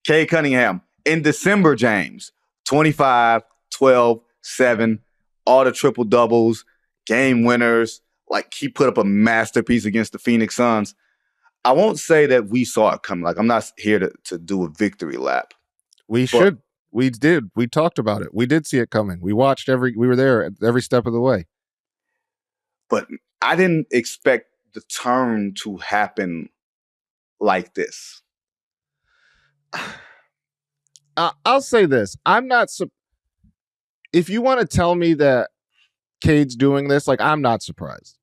Cade Cunningham. In December, James, 25, 12, 7, all the triple doubles, game winners. Like, he put up a masterpiece against the Phoenix Suns. I won't say that we saw it coming. Like, I'm not here to do a victory lap. We did. We talked about it. We did see it coming. We were there at every step of the way. But I didn't expect the turn to happen like this. I'll say this. I'm not. If you want to tell me that Cade's doing this, like, I'm not surprised.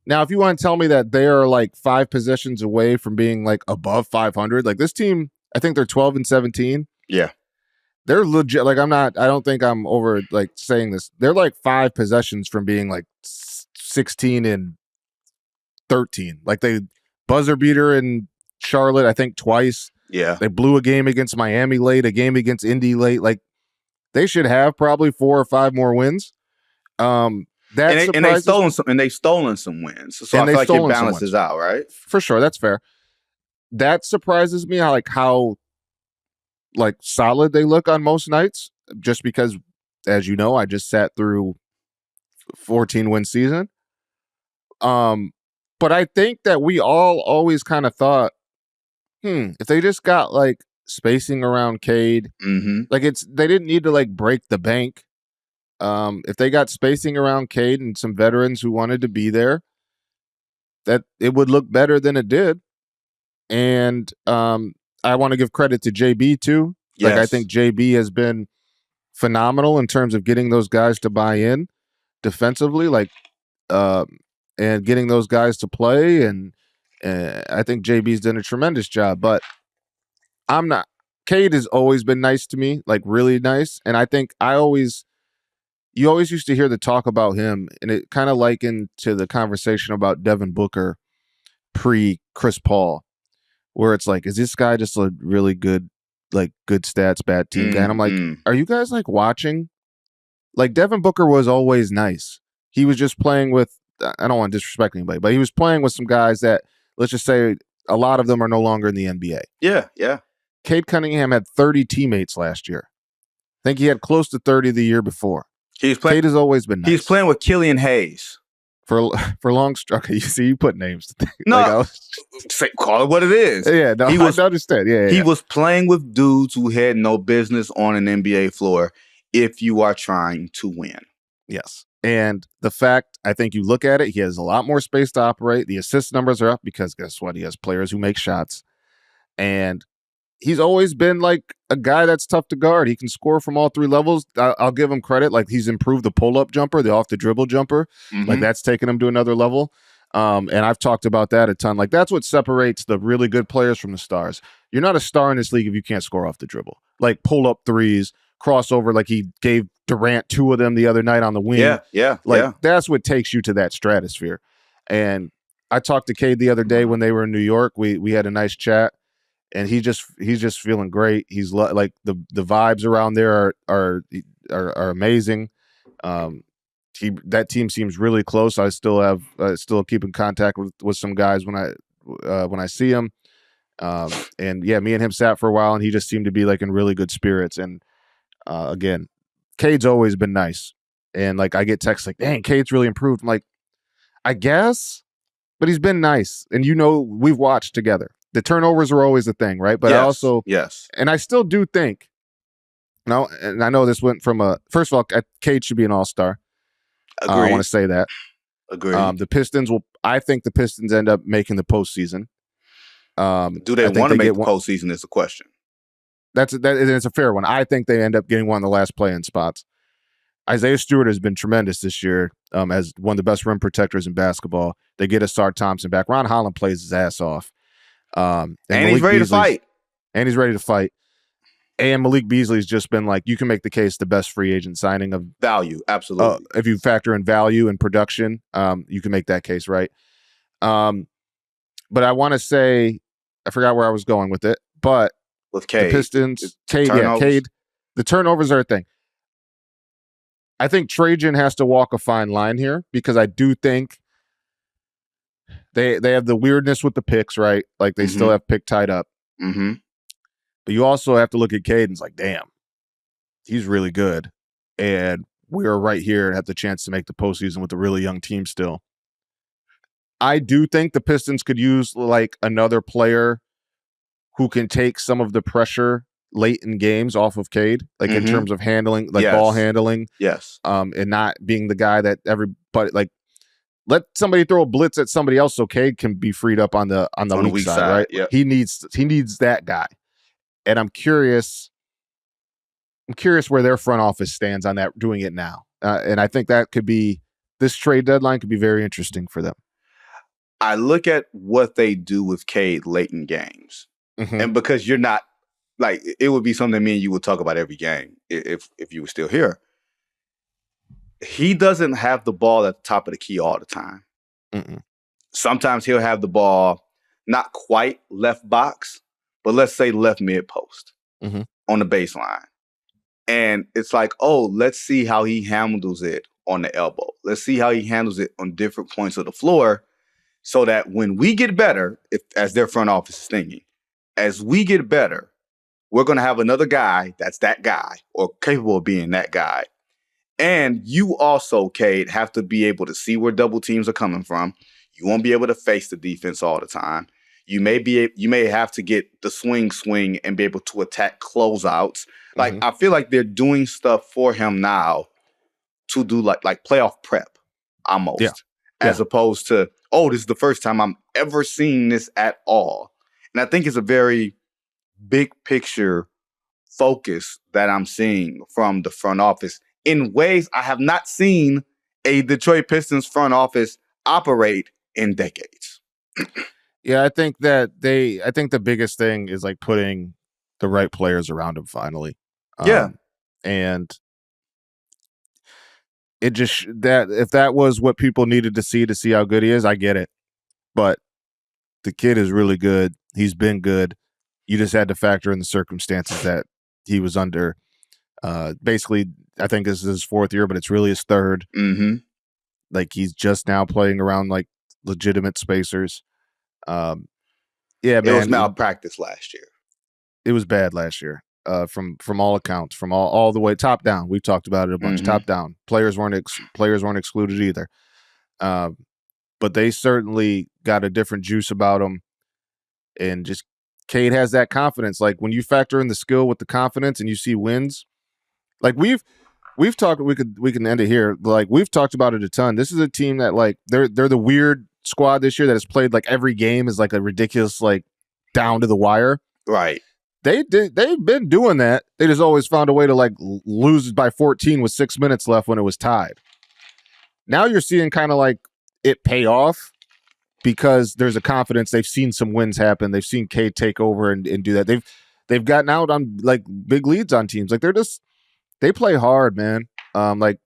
Now, if you want to tell me that they are like 5 possessions away from being like above 500, like this team, I think they're 12-17. Yeah. They're legit. Like, I don't think I'm over like saying this. They're like 5 possessions from being like 16-13. Like, they buzzer beater in Charlotte, I think twice. Yeah. They blew a game against Miami late, a game against Indy late. Like, they should have probably 4 or 5 more wins. They've stolen some wins. So I feel like it balances out, right? For sure. That's fair. That surprises me how solid they look on most nights, just because, as you know, I just sat through 14-win season. But I think that we all always kind of thought, if they just got like spacing around Cade, like they didn't need to like break the bank. If they got spacing around Cade and some veterans who wanted to be there, that it would look better than it did. And I want to give credit to JB too. Like, I think JB has been phenomenal in terms of getting those guys to buy in defensively, and getting those guys to play. And I think JB's done a tremendous job. But Cade has always been nice to me, like really nice. And I think you always used to hear the talk about him, and it kind of likened to the conversation about Devin Booker pre-Chris Paul, where it's like, is this guy just a really good stats, bad team guy? And I'm like, are you guys like watching? Like, Devin Booker was always nice. He was just playing with, I don't want to disrespect anybody, but he was playing with some guys that, let's just say, a lot of them are no longer in the NBA. Yeah. Cade Cunningham had 30 teammates last year. I think he had close to 30 the year before. Cade has always been nice. He's playing with Killian Hayes. For long okay, you see, you put names to things. No, call it what it is. Yeah, no, I understand. Yeah, he was playing with dudes who had no business on an NBA floor if you are trying to win. Yes. And the fact, I think you look at it, he has a lot more space to operate. The assist numbers are up because guess what? He has players who make shots. And he's always been like a guy that's tough to guard. He can score from all 3 levels. I'll give him credit. Like, he's improved the pull-up jumper, the off-the-dribble jumper. Like, that's taken him to another level. And I've talked about that a ton. Like, that's what separates the really good players from the stars. You're not a star in this league if you can't score off the dribble. Like, pull-up threes, crossover, like he gave Durant 2 of them the other night on the wing. Yeah. That's what takes you to that stratosphere. And I talked to Cade the other day when they were in New York. We had a nice chat. And he's just feeling great. He's like the vibes around there are amazing. That team seems really close. I still keep in contact with some guys when I see him. And yeah, me and him sat for a while, and he just seemed to be like in really good spirits. And again, Cade's always been nice. And like, I get texts like, "Dang, Cade's really improved." I'm like, I guess, but he's been nice. And we've watched together. The turnovers are always a thing, right? But yes. And I still do think, and I know this went from first of all, Cade should be an all-star. I want to say that. Agreed. I think the Pistons end up making the postseason. Do they want to make the postseason is the question. It's a fair one. I think they end up getting one of the last play-in spots. Isaiah Stewart has been tremendous this year as one of the best rim protectors in basketball. They get Asar Thompson back. Ron Holland plays his ass off. And he's ready to fight. And Malik Beasley's just been like, you can make the case the best free agent signing of value. Absolutely. If you factor in value and production, you can make that case, right? But I want to say, I forgot where I was going with it, but with Cade, the Pistons, Cade, the turnovers are a thing. I think Trajan has to walk a fine line here because I do think they have the weirdness with the picks, right? Like they still have pick tied up. But you also have to look at Cade and it's like, damn, he's really good. And we're right here and have the chance to make the postseason with a really young team still. I do think the Pistons could use like another player who can take some of the pressure late in games off of Cade, like in terms of handling, like ball handling. Yes. And not being the guy that everybody like. Let somebody throw a blitz at somebody else so Cade can be freed up on the weak side, right? Yep. He needs that guy. And I'm curious where their front office stands on that, doing it now. And I think that could be, this trade deadline could be very interesting for them. I look at what they do with Cade late in games. And because you're not, like, it would be something me and you would talk about every game if you were still here. He doesn't have the ball at the top of the key all the time. Sometimes he'll have the ball not quite left box, but let's say left mid post on the baseline. And it's like, oh, let's see how he handles it on the elbow. Let's see how he handles it on different points of the floor so that when we get better, as their front office is thinking, as we get better, we're going to have another guy that's that guy or capable of being that guy. And you also, Cade, have to be able to see where double teams are coming from. You won't be able to face the defense all the time. You may have to get the swing and be able to attack closeouts. Like, I feel like they're doing stuff for him now to do like playoff prep almost, as opposed to, oh, this is the first time I'm ever seeing this at all. And I think it's a very big picture focus that I'm seeing from the front office in ways I have not seen a Detroit Pistons front office operate in decades. Yeah, I think the biggest thing is like putting the right players around him finally. And it just, that if that was what people needed to see how good he is, I get it. But the kid is really good. He's been good. You just had to factor in the circumstances that he was under. Basically, I think this is his fourth year, but it's really his third. Like, he's just now playing around like legitimate spacers. Man, it was malpractice last year. It was bad last year. From all accounts, from all the way top down. We've talked about it a bunch. Top down, players weren't excluded either. But they certainly got a different juice about them. And just Cade has that confidence. Like, when you factor in the skill with the confidence and you see wins, like we've talked. We can end it here. Like, we've talked about it a ton. This is a team that, like, they're the weird squad this year that has played like every game is like a ridiculous, like, down to the wire. Right. They've been doing that. They just always found a way to like lose by 14 with 6 minutes left when it was tied. Now you're seeing kind of like it pay off because there's a confidence. They've seen some wins happen. They've seen Cade take over and do that. They've gotten out on like big leads on teams. Like, they play hard, man. Like,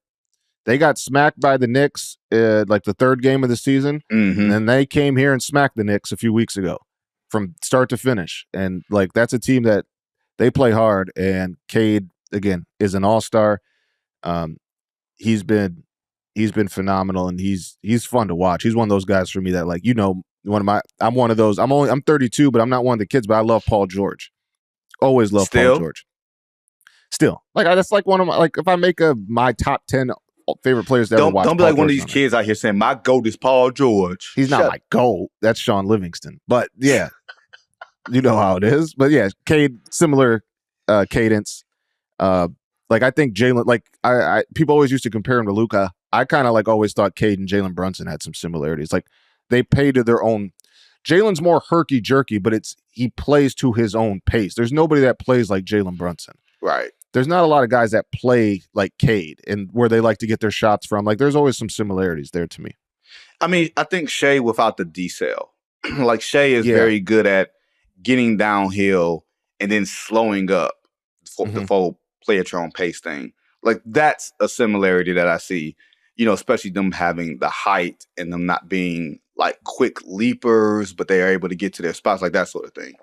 they got smacked by the Knicks like the third game of the season, and then they came here and smacked the Knicks a few weeks ago from start to finish. And like, that's a team that they play hard. And Cade, again, is an all-star. He's been phenomenal, and he's fun to watch. He's one of those guys for me that, like, I'm one of those. I'm 32, but I'm not one of the kids, but I love Paul George. Always love Paul George. Still, like, that's like one of my, like, if I make my top 10 favorite players to ever watch. Don't be like one of these kids out here saying my GOAT is Paul George. He's not my GOAT. That's Sean Livingston. But yeah, you know how it is. But yeah, Cade, similar cadence. Like, I think Jalen, like, I people always used to compare him to Luka. I kind of like always thought Cade and Jalen Brunson had some similarities. Like, they play to their own. Jalen's more herky jerky, but he plays to his own pace. There's nobody that plays like Jalen Brunson. Right. There's not a lot of guys that play like Cade and where they like to get their shots from. Like, there's always some similarities there to me. I mean, I think Shea without the decel. Like, Shea is very good at getting downhill and then slowing up for the full play at your own pace thing. Like, that's a similarity that I see, especially them having the height and them not being like quick leapers, but they are able to get to their spots, like that sort of thing.